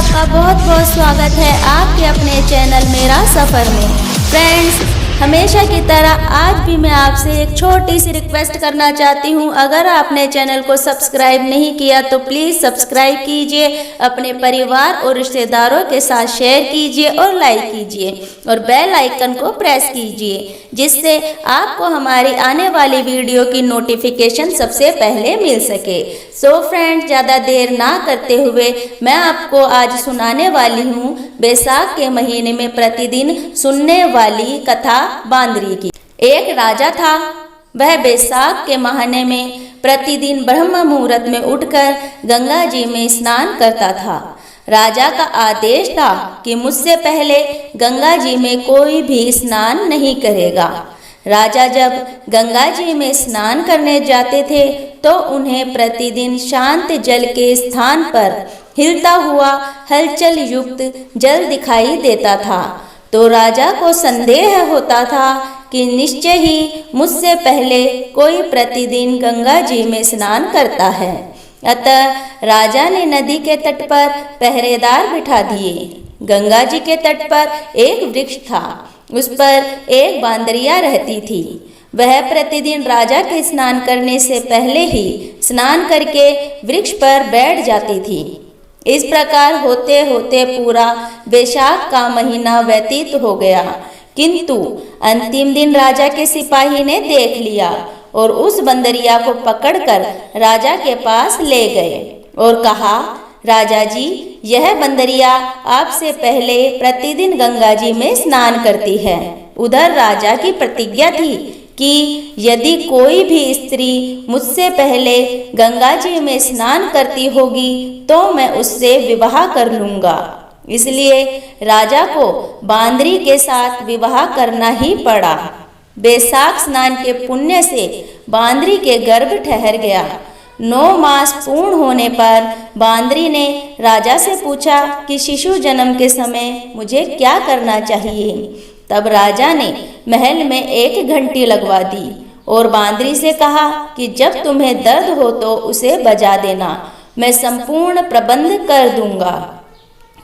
आपका बहुत बहुत स्वागत है आपके अपने चैनल मेरा सफ़र में। फ्रेंड्स, हमेशा की तरह आज भी मैं आपसे एक छोटी सी रिक्वेस्ट करना चाहती हूँ। अगर आपने चैनल को सब्सक्राइब नहीं किया तो प्लीज़ सब्सक्राइब कीजिए, अपने परिवार और रिश्तेदारों के साथ शेयर कीजिए और लाइक कीजिए और बेल आइकन को प्रेस कीजिए, जिससे आपको हमारी आने वाली वीडियो की नोटिफिकेशन सबसे पहले मिल सके। सो फ्रेंड्स, ज़्यादा देर ना करते हुए मैं आपको आज सुनाने वाली हूँ बैसाख के महीने में प्रतिदिन सुनने वाली कथा बांदरी की। एक राजा था। वह बैसाख के महीने में प्रतिदिन ब्रह्म मुहूर्त में उठकर गंगा जी में स्नान करता था। राजा का आदेश था कि मुझसे पहले गंगा जी में कोई भी स्नान नहीं करेगा। राजा जब गंगा जी में स्नान करने जाते थे तो उन्हें प्रतिदिन शांत जल के स्थान पर हिलता हुआ हलचल युक्त जल दिखाई देता था। तो राजा को संदेह होता था कि निश्चय ही मुझसे पहले कोई प्रतिदिन गंगा जी में स्नान करता है। अतः राजा ने नदी के तट पर पहरेदार बिठा दिए। गंगा जी के तट पर एक वृक्ष था। उस पर एक बांदरिया रहती थी। वह प्रतिदिन राजा के स्नान करने से पहले ही स्नान करके वृक्ष पर बैठ जाती थी। इस प्रकार होते होते पूरा बैसाख का महीना व्यतीत हो गया, किंतु अंतिम दिन राजा के सिपाही ने देख लिया और उस बंदरिया को पकड़कर राजा के पास ले गए और कहा, राजा जी, यह बंदरिया आपसे पहले प्रतिदिन गंगा जी में स्नान करती है। उधर राजा की प्रतिज्ञा थी कि यदि कोई भी स्त्री मुझसे पहले गंगा जी में स्नान करती होगी तो मैं उससे विवाह कर लूँगा। इसलिए राजा को बांदरी के साथ विवाह करना ही पड़ा। बैसाख स्नान के पुण्य से बांदरी के गर्भ ठहर गया। 9 मास पूर्ण होने पर बांदरी ने राजा से पूछा कि शिशु जन्म के समय मुझे क्या करना चाहिए। तब राजा ने महल में एक घंटी लगवा दी और बांदरी से कहा कि जब तुम्हें दर्द हो तो उसे बजा देना, मैं संपूर्ण प्रबंध कर दूंगा।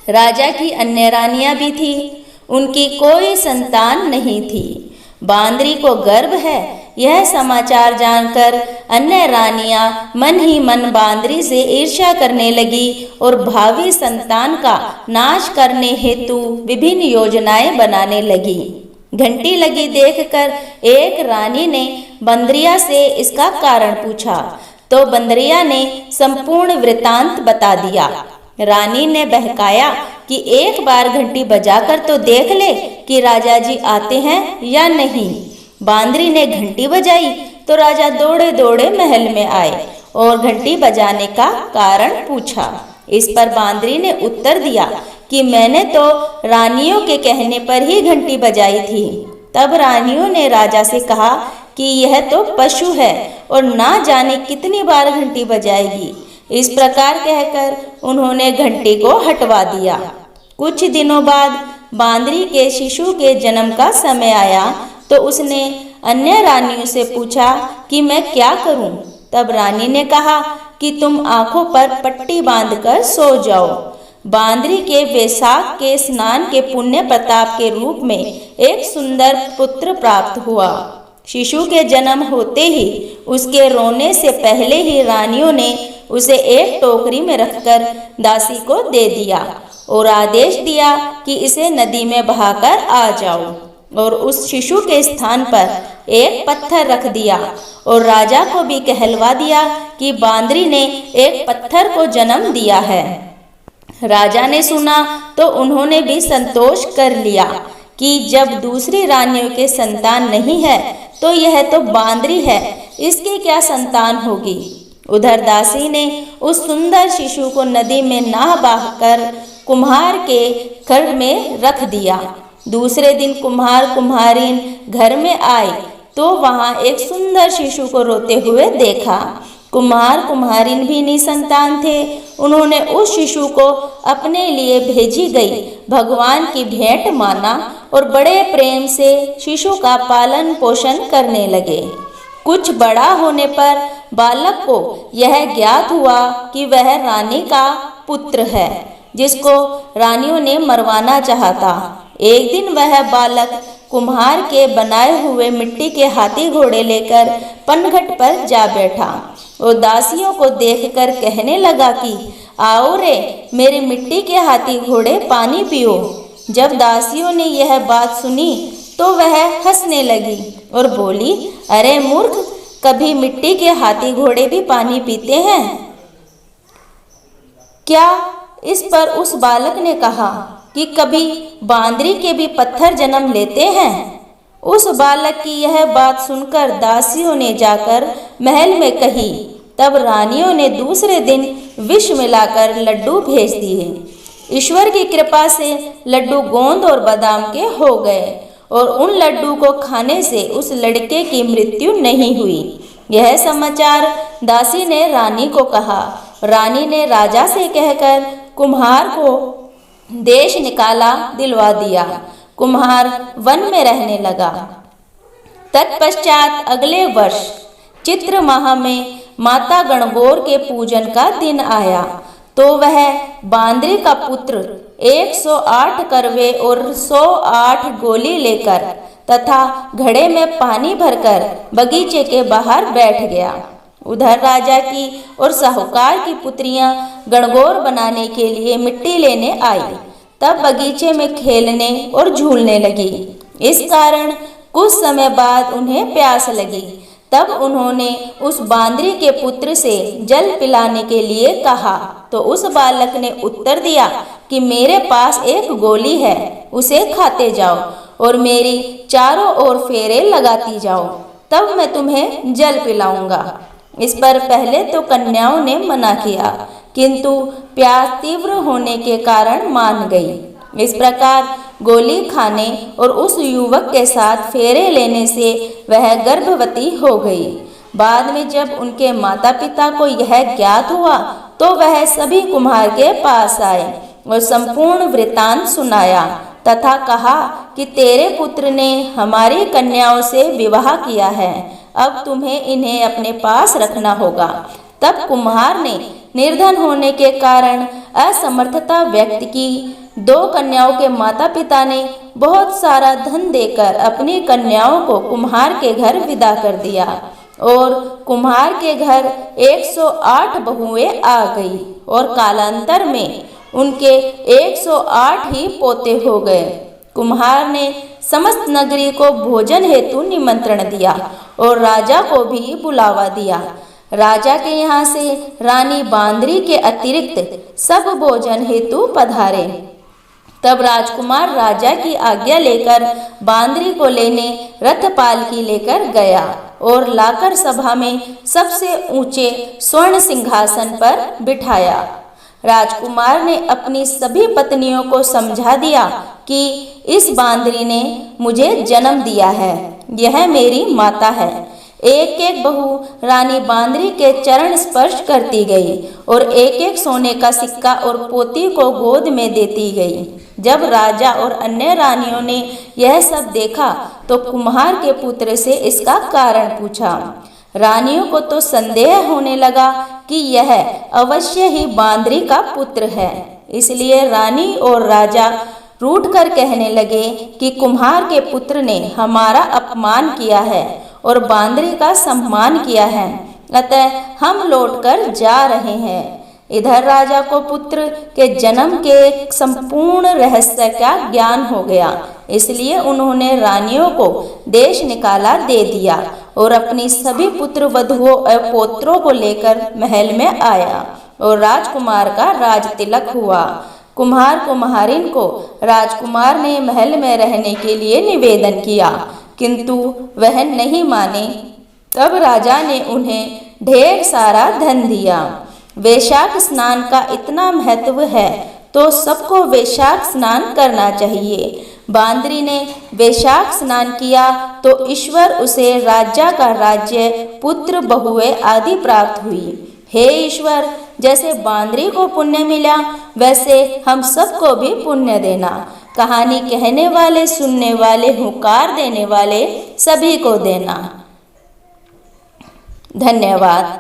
राजा की अन्य रानियां भी थी, उनकी कोई संतान नहीं थी। बांदरी को गर्भ है यह समाचार जानकर अन्य रानियां मन ही मन बांदरी से ईर्ष्या करने लगी और भावी संतान का नाश करने हेतु विभिन्न योजनाएं बनाने लगी। घंटी लगी देखकर एक रानी ने बंदरिया से इसका कारण पूछा तो बंदरिया ने संपूर्ण वृतांत बता दिया। रानी ने बहकाया कि एक बार घंटी बजाकर तो देख ले कि राजा जी आते हैं या नहीं। बांदरी ने घंटी बजाई तो राजा दौड़े दौड़े महल में आए और घंटी बजाने का कारण पूछा। इस पर बांदरी ने उत्तर दिया कि मैंने तो रानियों के कहने पर ही घंटी बजाई थी। तब रानियों ने राजा से कहा कि यह तो पशु है और ना जाने कितनी बार घंटी बजाएगी। इस प्रकार कहकर उन्होंने घंटी को हटवा दिया। कुछ दिनों बाद बांदरी के शिशु के जन्म का समय आया तो उसने अन्य रानियों से पूछा कि मैं क्या करूं। तब रानी ने कहा कि तुम आंखों पर पट्टी बांधकर सो जाओ। बांदरी के बैसाख के स्नान के पुण्य प्रताप के रूप में एक सुंदर पुत्र प्राप्त हुआ। शिशु के जन्म होते ही उसके रोने से पहले ही रानियों ने उसे एक टोकरी में रखकर दासी को दे दिया और आदेश दिया कि इसे नदी में बहाकर आ जाओ और उस शिशु के स्थान पर एक पत्थर रख दिया और राजा को भी कहलवा दिया कि बांदरी ने एक पत्थर को जन्म दिया है। राजा ने सुना तो उन्होंने भी संतोष कर लिया कि जब दूसरी रानियों के संतान नहीं है तो यह तो बांदरी है, इसकी क्या संतान होगी। उधर दासी ने उस सुंदर शिशु को नदी में नहा बहाकर कुम्हार के घर में रख दिया। दूसरे दिन कुम्हार कुम्हारिन घर में आए तो वहां एक सुंदर शिशु को रोते हुए देखा। कुम्हार कुम्हारिन भी निसंतान थे। उन्होंने उस शिशु को अपने लिए भेजी गई भगवान की भेंट माना और बड़े प्रेम से शिशु का पालन पोषण करने लगे। कुछ बड़ा होने पर बालक को यह ज्ञात हुआ कि वह रानी का पुत्र है जिसको रानियों ने मरवाना चाहा था। एक दिन वह बालक कुम्हार के बनाए हुए मिट्टी के हाथी घोड़े लेकर पनघट पर जा बैठा और दासियों को देखकर कहने लगा कि आओ रे, मेरी मिट्टी के हाथी घोड़े पानी पियो। जब दासियों ने यह बात सुनी तो वह हंसने लगी और बोली, अरे मूर्ख, कभी मिट्टी के हाथी घोड़े भी पानी पीते हैं क्या? इस पर उस बालक ने कहा कि कभी बांदरी के भी पत्थर जन्म लेते हैं। उस बालक की यह बात सुनकर दासियों ने जाकर महल में कही। तब रानियों ने दूसरे दिन विष मिलाकर लड्डू भेज दिए। ईश्वर की कृपा से लड्डू गोंद और बादाम के हो गए और उन लड्डू को खाने से उस लड़के की मृत्यु नहीं हुई। यह समाचार दासी ने रानी को कहा। रानी ने राजा से कहकर कुम्हार को देश निकाला दिलवा दिया। कुम्हार वन में रहने लगा। तत्पश्चात अगले वर्ष चित्र माह में माता गणगौर के पूजन का दिन आया तो वह बांदरी का पुत्र 108 करवे और 108 गोली लेकर तथा घड़े में पानी भरकर बगीचे के बाहर बैठ गया। उधर राजा की और साहूकार की पुत्रियां गणगौर बनाने के लिए मिट्टी लेने आई। तब बगीचे में खेलने और झूलने लगी। इस कारण कुछ समय बाद उन्हें प्यास लगी। तब उन्होंने उस बांदरी के पुत्र से जल पिलाने के लिए कहा तो उस बालक ने उत्तर दिया कि मेरे पास एक गोली है, उसे खाते जाओ और मेरी चारों ओर फेरे लगाती जाओ, तब मैं तुम्हें जल पिलाऊंगा। इस पर पहले तो कन्याओं ने मना किया, किंतु प्यास तीव्र होने के कारण मान गई। इस प्रकार गोली खाने और उस युवक के साथ फेरे लेने से वह गर्भवती हो गई। बाद में जब उनके माता पिता को यह ज्ञात हुआ तो वह सभी कुम्हार के पास आए और संपूर्ण वृतांत सुनाया तथा कहा कि तेरे पुत्र ने हमारी कन्याओं से विवाह किया है, अब तुम्हें इन्हें अपने पास रखना होगा। तब कुम्हार ने निर्धन होने के कारण असमर्थता व्यक्त की। 2 कन्याओं के माता पिता ने बहुत सारा धन देकर अपनी कन्याओं को कुम्हार के घर विदा कर दिया और कुम्हार के घर 108 बहुएं आ गई और कालांतर में उनके 108 ही पोते हो गए। कुम्हार ने समस्त नगरी को भोजन हेतु निमंत्रण दिया और राजा को भी बुलावा दिया। राजा के यहाँ से रानी बांदरी के अतिरिक्त सब भोजन हेतु पधारे। तब राजकुमार राजा की आज्ञा लेकर बांदरी को लेने रथ पालकी लेकर गया और लाकर सभा में सबसे ऊंचे स्वर्ण सिंहासन पर बिठाया। राजकुमार ने अपनी सभी पत्नियों को समझा दिया कि इस बांदरी ने मुझे जन्म दिया है, यह मेरी माता है। एक एक बहू रानी बांदरी के चरण स्पर्श करती गई और एक एक सोने का सिक्का और पोती को गोद में देती गई। जब राजा और अन्य रानियों ने यह सब देखा तो कुम्हार के पुत्र से इसका कारण पूछा। रानियों को तो संदेह होने लगा कि यह अवश्य ही बांदरी का पुत्र है, इसलिए रानी और राजा रूठ कर कहने लगे कि कुम्हार के पुत्र ने हमारा अपमान किया है और बांदरी का सम्मान किया है, अतः हम लौटकर जा रहे हैं। इधर राजा को पुत्र के जन्म के संपूर्ण रहस्य का ज्ञान हो गया, इसलिए उन्होंने रानियों को देश निकाला दे दिया और अपनी सभी पुत्र वधुओं और पौत्रों को लेकर महल में आया और राजकुमार का राज तिलक हुआ। कुम्हार कुम्हारिन को राजकुमार ने महल में रहने के लिए निवेदन किया, किंतु वह नहीं माने। तब राजा ने उन्हें ढेर सारा धन दिया। वैशाख स्नान का इतना महत्व है तो सबको वैशाख स्नान करना चाहिए। बांदरी ने वैशाख स्नान किया तो ईश्वर उसे राजा का राज्य, पुत्र, बहुएं आदि प्राप्त हुई। हे ईश्वर, जैसे बांदरी को पुण्य मिला वैसे हम सबको भी पुण्य देना। कहानी कहने वाले, सुनने वाले, हुंकार देने वाले सभी को देना। धन्यवाद।